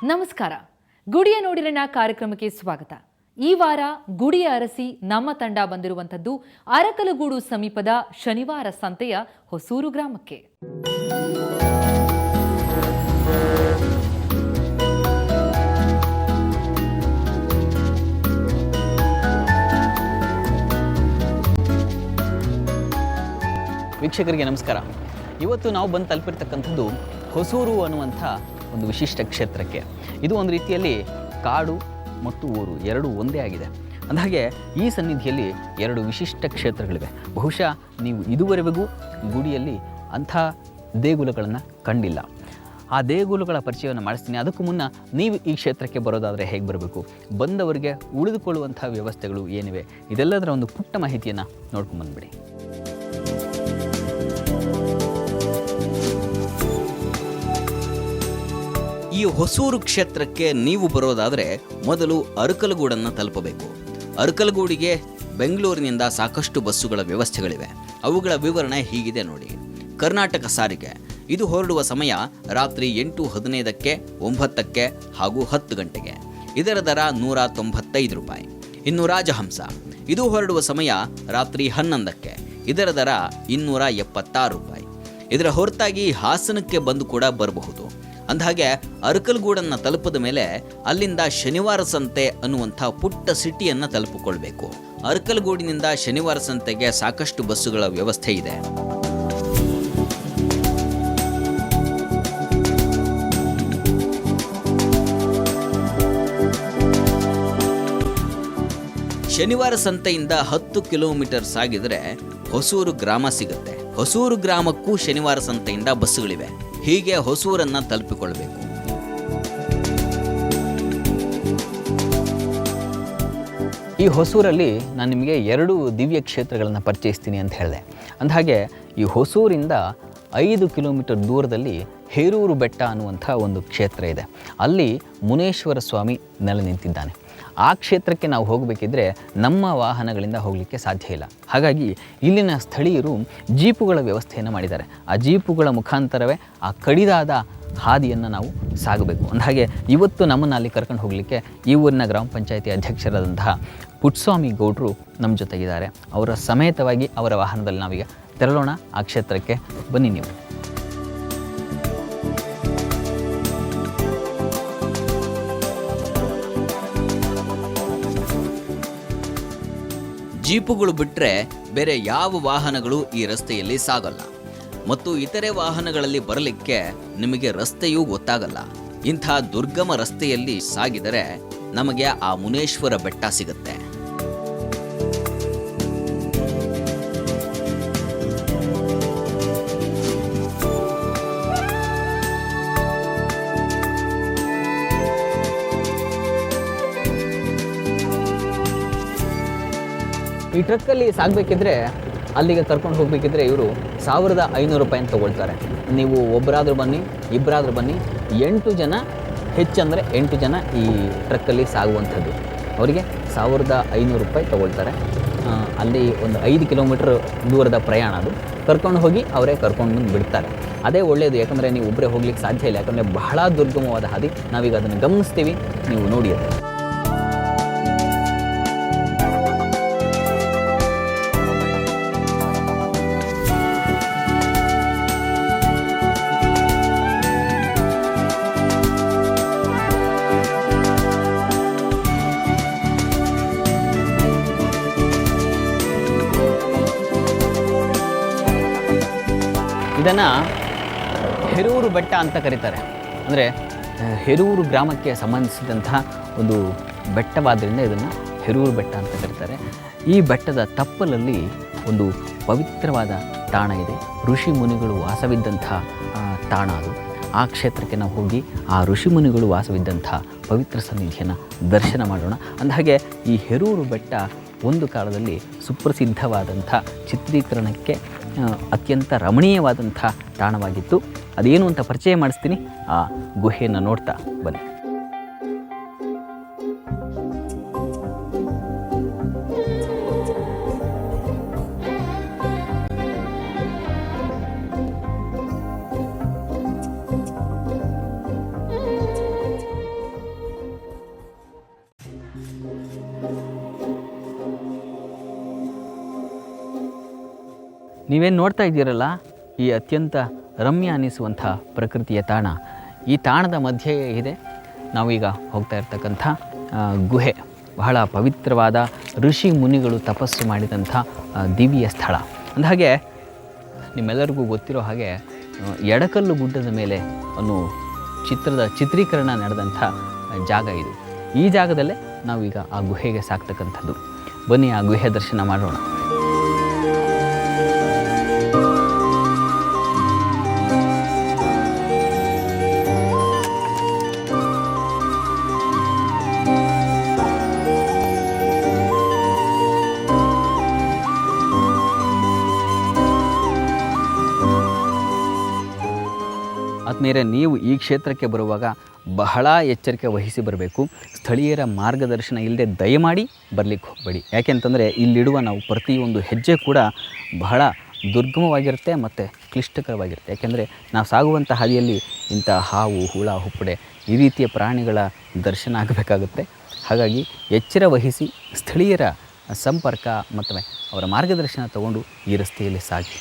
ನಮಸ್ಕಾರ. ಗುಡಿಯ ನೋಡಿರಣ ಕಾರ್ಯಕ್ರಮಕ್ಕೆ ಸ್ವಾಗತ. ಈ ವಾರ ಗುಡಿಯ ಅರಸಿ ನಮ್ಮ ತಂಡ ಬಂದಿರುವಂತದ್ದು ಅರಕಲಗೂಡು ಸಮೀಪದ ಶನಿವಾರ ಸಂತೆಯ ಹೊಸೂರು ಗ್ರಾಮಕ್ಕೆ. ವೀಕ್ಷಕರಿಗೆ ನಮಸ್ಕಾರ. ಇವತ್ತು ನಾವು ಬಂದು ತಲುಪಿರ್ತಕ್ಕಂಥದ್ದು ಹೊಸೂರು ಅನ್ನುವಂಥ ಒಂದು ವಿಶಿಷ್ಟ ಕ್ಷೇತ್ರಕ್ಕೆ. ಇದು ಒಂದು ರೀತಿಯಲ್ಲಿ ಕಾಡು ಮತ್ತು ಊರು ಎರಡೂ ಒಂದೇ ಆಗಿದೆ. ಅಂದಹಾಗೆ ಈ ಸನ್ನಿಧಿಯಲ್ಲಿ ಎರಡು ವಿಶಿಷ್ಟ ಕ್ಷೇತ್ರಗಳಿವೆ. ಬಹುಶಃ ನೀವು ಇದುವರೆಗೂ ಗುಡಿಯಲ್ಲಿ ಅಂಥ ದೇಗುಲಗಳನ್ನು ಕಂಡಿಲ್ಲ. ಆ ದೇಗುಲಗಳ ಪರಿಚಯವನ್ನು ಮಾಡಿಸ್ತೀನಿ. ಅದಕ್ಕೂ ಮುನ್ನ ನೀವು ಈ ಕ್ಷೇತ್ರಕ್ಕೆ ಬರೋದಾದರೆ ಹೇಗೆ ಬರಬೇಕು, ಬಂದವರಿಗೆ ಉಳಿದುಕೊಳ್ಳುವಂಥ ವ್ಯವಸ್ಥೆಗಳು ಏನಿವೆ, ಇದೆಲ್ಲದರ ಒಂದು ಪುಟ್ಟ ಮಾಹಿತಿಯನ್ನು ನೋಡ್ಕೊಂಡು ಬಂದುಬಿಡಿ. ಈ ಹೊಸೂರು ಕ್ಷೇತ್ರಕ್ಕೆ ನೀವು ಬರೋದಾದರೆ ಮೊದಲು ಅರಕಲಗೂಡನ್ನು ತಲುಪಬೇಕು. ಅರಕಲಗೂಡಿಗೆ ಬೆಂಗಳೂರಿನಿಂದ ಸಾಕಷ್ಟು ಬಸ್ಸುಗಳ ವ್ಯವಸ್ಥೆಗಳಿವೆ. ಅವುಗಳ ವಿವರಣೆ ಹೀಗಿದೆ ನೋಡಿ. ಕರ್ನಾಟಕ ಸಾರಿಗೆ ಇದು ಹೊರಡುವ ಸಮಯ ರಾತ್ರಿ 8:15ಕ್ಕೆ, 9ಕ್ಕೆ ಹಾಗೂ 10 ಗಂಟೆಗೆ. ಇದರ ದರ 195 ರೂಪಾಯಿ. ಇನ್ನು ರಾಜಹಂಸ ಇದು ಹೊರಡುವ ಸಮಯ ರಾತ್ರಿ 11ಕ್ಕೆ. ಇದರ ದರ 276 ರೂಪಾಯಿ. ಇದರ ಹೊರತಾಗಿ ಹಾಸನಕ್ಕೆ ಬಂದು ಕೂಡ ಬರಬಹುದು. ಅಂದಹಾಗೆ ಅರಕಲಗೂಡನ್ನು ತಲುಪದ ಮೇಲೆ ಅಲ್ಲಿಂದ ಶನಿವಾರ ಸಂತೆ ಅನ್ನುವಂಥ ಪುಟ್ಟ ಸಿಟಿಯನ್ನು ತಲುಪಿಕೊಳ್ಬೇಕು. ಅರಕಲಗೂಡಿನಿಂದ ಶನಿವಾರ ಸಂತೆಗೆ ಸಾಕಷ್ಟು ಬಸ್ಸುಗಳ ವ್ಯವಸ್ಥೆ ಇದೆ. ಶನಿವಾರ ಸಂತೆಯಿಂದ 10 ಕಿಲೋಮೀಟರ್ ಸಾಗಿದರೆ ಹೊಸೂರು ಗ್ರಾಮ ಸಿಗುತ್ತೆ. ಹೊಸೂರು ಗ್ರಾಮಕ್ಕೂ ಶನಿವಾರ ಸಂತೆಯಿಂದ ಬಸ್ಸುಗಳಿವೆ. ಹೀಗೆ ಹೊಸೂರನ್ನು ತಲುಪಿಕೊಳ್ಳಬೇಕು. ಈ ಹೊಸೂರಲ್ಲಿ ನಾನು ನಿಮಗೆ 2 ದಿವ್ಯ ಕ್ಷೇತ್ರಗಳನ್ನು ಪರಿಚಯಿಸ್ತೀನಿ ಅಂತ ಹೇಳಿದೆ. ಅಂದಹಾಗೆ ಈ ಹೊಸೂರಿಂದ 5 ಕಿಲೋಮೀಟರ್ ದೂರದಲ್ಲಿ ಹೇರೂರು ಬೆಟ್ಟ ಅನ್ನುವಂಥ ಒಂದು ಕ್ಷೇತ್ರ ಇದೆ. ಅಲ್ಲಿ ಮುನೇಶ್ವರ ಸ್ವಾಮಿ ನೆಲೆ ನಿಂತಿದ್ದಾನೆ. ಆ ಕ್ಷೇತ್ರಕ್ಕೆ ನಾವು ಹೋಗಬೇಕಿದ್ರೆ ನಮ್ಮ ವಾಹನಗಳಿಂದ ಹೋಗಲಿಕ್ಕೆ ಸಾಧ್ಯ ಇಲ್ಲ. ಹಾಗಾಗಿ ಇಲ್ಲಿನ ಸ್ಥಳೀಯರು ಜೀಪುಗಳ ವ್ಯವಸ್ಥೆಯನ್ನು ಮಾಡಿದ್ದಾರೆ. ಆ ಜೀಪುಗಳ ಮುಖಾಂತರವೇ ಆ ಕಡಿದಾದ ಹಾದಿಯನ್ನು ನಾವು ಸಾಗಬೇಕು. ಅಂದಹಾಗೆ ಇವತ್ತು ನಮ್ಮನ್ನು ಅಲ್ಲಿ ಕರ್ಕೊಂಡು ಹೋಗಲಿಕ್ಕೆ ಈ ಊರಿನ ಗ್ರಾಮ ಪಂಚಾಯಿತಿ ಅಧ್ಯಕ್ಷರಾದಂತಹ ಪುಟ್ಟಸ್ವಾಮಿ ಗೌಡರು ನಮ್ಮ ಜೊತೆಗಿದ್ದಾರೆ. ಅವರ ಸಮೇತವಾಗಿ ಅವರ ವಾಹನದಲ್ಲಿ ನಾವೀಗ ತೆರಳೋಣ ಆ ಕ್ಷೇತ್ರಕ್ಕೆ. ಬನ್ನಿ ನೀವು. ಜೀಪುಗಳು ಬಿಟ್ಟರೆ ಬೇರೆ ಯಾವ ವಾಹನಗಳು ಈ ರಸ್ತೆಯಲ್ಲಿ ಸಾಗಲ್ಲ ಮತ್ತು ಇತರೆ ವಾಹನಗಳಲ್ಲಿ ಬರಲಿಕ್ಕೆ ನಿಮಗೆ ರಸ್ತೆಯೂ ಗೊತ್ತಾಗಲ್ಲ. ಇಂಥ ದುರ್ಗಮ ರಸ್ತೆಯಲ್ಲಿ ಸಾಗಿದರೆ ನಮಗೆ ಆ ಮುನೇಶ್ವರ ಬೆಟ್ಟ ಸಿಗುತ್ತೆ. ಈ ಟ್ರಕ್ಕಲ್ಲಿ ಸಾಗಬೇಕಿದ್ರೆ ಅಲ್ಲಿಗೆ ಕರ್ಕೊಂಡು ಹೋಗಬೇಕಿದ್ರೆ ಇವರು 1500 ರೂಪಾಯಿನ ತೊಗೊಳ್ತಾರೆ. ನೀವು ಒಬ್ಬರಾದರೂ ಬನ್ನಿ, ಇಬ್ಬರಾದರೂ ಬನ್ನಿ, 8 ಜನ, ಹೆಚ್ಚಂದರೆ 8 ಜನ ಈ ಟ್ರಕ್ಕಲ್ಲಿ ಸಾಗುವಂಥದ್ದು. ಅವರಿಗೆ 1500 ರೂಪಾಯಿ ತೊಗೊಳ್ತಾರೆ. ಅಲ್ಲಿ ಒಂದು 5 ಕಿಲೋಮೀಟ್ರ್ ದೂರದ ಪ್ರಯಾಣ. ಅದು ಕರ್ಕೊಂಡು ಹೋಗಿ ಅವರೇ ಕರ್ಕೊಂಡು ಬಂದು ಬಿಡ್ತಾರೆ. ಅದೇ ಒಳ್ಳೆಯದು. ಯಾಕಂದರೆ ನೀವು ಒಬ್ಬರೇ ಹೋಗ್ಲಿಕ್ಕೆ ಸಾಧ್ಯ ಇಲ್ಲ. ಯಾಕಂದರೆ ಬಹಳ ದುರ್ಗಮವಾದ ಹಾದಿ. ನಾವೀಗ ಅದನ್ನು ಗಮನಿಸ್ತೀವಿ, ನೀವು ನೋಡಿ ಅದು. ಇದನ್ನು ಹೇರೂರು ಬೆಟ್ಟ ಅಂತ ಕರೀತಾರೆ. ಅಂದರೆ ಹೇರೂರು ಗ್ರಾಮಕ್ಕೆ ಸಂಬಂಧಿಸಿದಂತಹ ಒಂದು ಬೆಟ್ಟವಾದ್ದರಿಂದ ಇದನ್ನು ಹೇರೂರು ಬೆಟ್ಟ ಅಂತ ಕರೀತಾರೆ. ಈ ಬೆಟ್ಟದ ತಪ್ಪಲಲ್ಲಿ ಒಂದು ಪವಿತ್ರವಾದ ತಾಣ ಇದೆ. ಋಷಿ ಮುನಿಗಳು ವಾಸವಿದ್ದಂಥ ತಾಣ ಅದು. ಆ ಕ್ಷೇತ್ರಕ್ಕೆ ನಾವು ಹೋಗಿ ಆ ಋಷಿ ಮುನಿಗಳು ವಾಸವಿದ್ದಂಥ ಪವಿತ್ರ ಸನ್ನಿಧಿಯನ್ನು ದರ್ಶನ ಮಾಡೋಣ. ಅಂದಹಾಗೆ ಈ ಹೇರೂರು ಬೆಟ್ಟ ಒಂದು ಕಾಲದಲ್ಲಿ ಸುಪ್ರಸಿದ್ಧವಾದಂಥ ಚಿತ್ರೀಕರಣಕ್ಕೆ ಅತ್ಯಂತ ರಮಣೀಯವಾದಂಥ ತಾಣವಾಗಿತ್ತು. ಅದೇನು ಅಂತ ಪರಿಚಯ ಮಾಡಿಸ್ತೀನಿ. ಆ ಗುಹೆಯನ್ನು ನೋಡ್ತಾ ಬನ್ನಿ. ನೀವೇನು ನೋಡ್ತಾ ಇದ್ದೀರಲ್ಲ, ಈ ಅತ್ಯಂತ ರಮ್ಯ ಅನ್ನಿಸುವಂಥ ಪ್ರಕೃತಿಯ ತಾಣ, ಈ ತಾಣದ ಮಧ್ಯೆ ಇದೆ ನಾವೀಗ ಹೋಗ್ತಾ ಇರ್ತಕ್ಕಂಥ ಗುಹೆ. ಬಹಳ ಪವಿತ್ರವಾದ ಋಷಿ ಮುನಿಗಳು ತಪಸ್ಸು ಮಾಡಿದಂಥ ದಿವ್ಯ ಸ್ಥಳ. ಅಂದಹಾಗೆ ನಿಮ್ಮೆಲ್ಲರಿಗೂ ಗೊತ್ತಿರೋ ಹಾಗೆ ಎಡಕಲ್ಲು ಗುಡ್ಡದ ಮೇಲೆ ಅನ್ನೋ ಚಿತ್ರದ ಚಿತ್ರೀಕರಣ ನಡೆದಂಥ ಜಾಗ ಇದು. ಈ ಜಾಗದಲ್ಲೇ ನಾವೀಗ ಆ ಗುಹೆಗೆ ಸಾಕ್ತಕ್ಕಂಥದ್ದು. ಬನ್ನಿ ಆ ಗುಹೆ ದರ್ಶನ ಮಾಡೋಣ. ಆದ್ಮೇಲೆ ನೀವು ಈ ಕ್ಷೇತ್ರಕ್ಕೆ ಬರುವಾಗ ಬಹಳ ಎಚ್ಚರಿಕೆ ವಹಿಸಿ ಬರಬೇಕು. ಸ್ಥಳೀಯರ ಮಾರ್ಗದರ್ಶನ ಇಲ್ಲದೆ ದಯಮಾಡಿ ಬರಲಿಕ್ಕೆ ಹೋಗಬೇಡಿ. ಯಾಕೆಂತಂದರೆ ಇಲ್ಲಿಡುವ ನಾವು ಪ್ರತಿಯೊಂದು ಹೆಜ್ಜೆ ಕೂಡ ಬಹಳ ದುರ್ಗಮವಾಗಿರುತ್ತೆ ಮತ್ತು ಕ್ಲಿಷ್ಟಕರವಾಗಿರುತ್ತೆ. ಯಾಕೆಂದರೆ ನಾವು ಸಾಗುವಂಥ ಹಾದಿಯಲ್ಲಿ ಇಂಥ ಹಾವು, ಹುಳ, ಹುಪ್ಪಡೆ ಈ ರೀತಿಯ ಪ್ರಾಣಿಗಳ ದರ್ಶನ ಆಗಬೇಕಾಗುತ್ತೆ. ಹಾಗಾಗಿ ಎಚ್ಚರ ವಹಿಸಿ ಸ್ಥಳೀಯರ ಸಂಪರ್ಕ ಮತ್ತು ಅವರ ಮಾರ್ಗದರ್ಶನ ತಗೊಂಡು ಈ ರಸ್ತೆಯಲ್ಲಿ ಸಾಗಿ.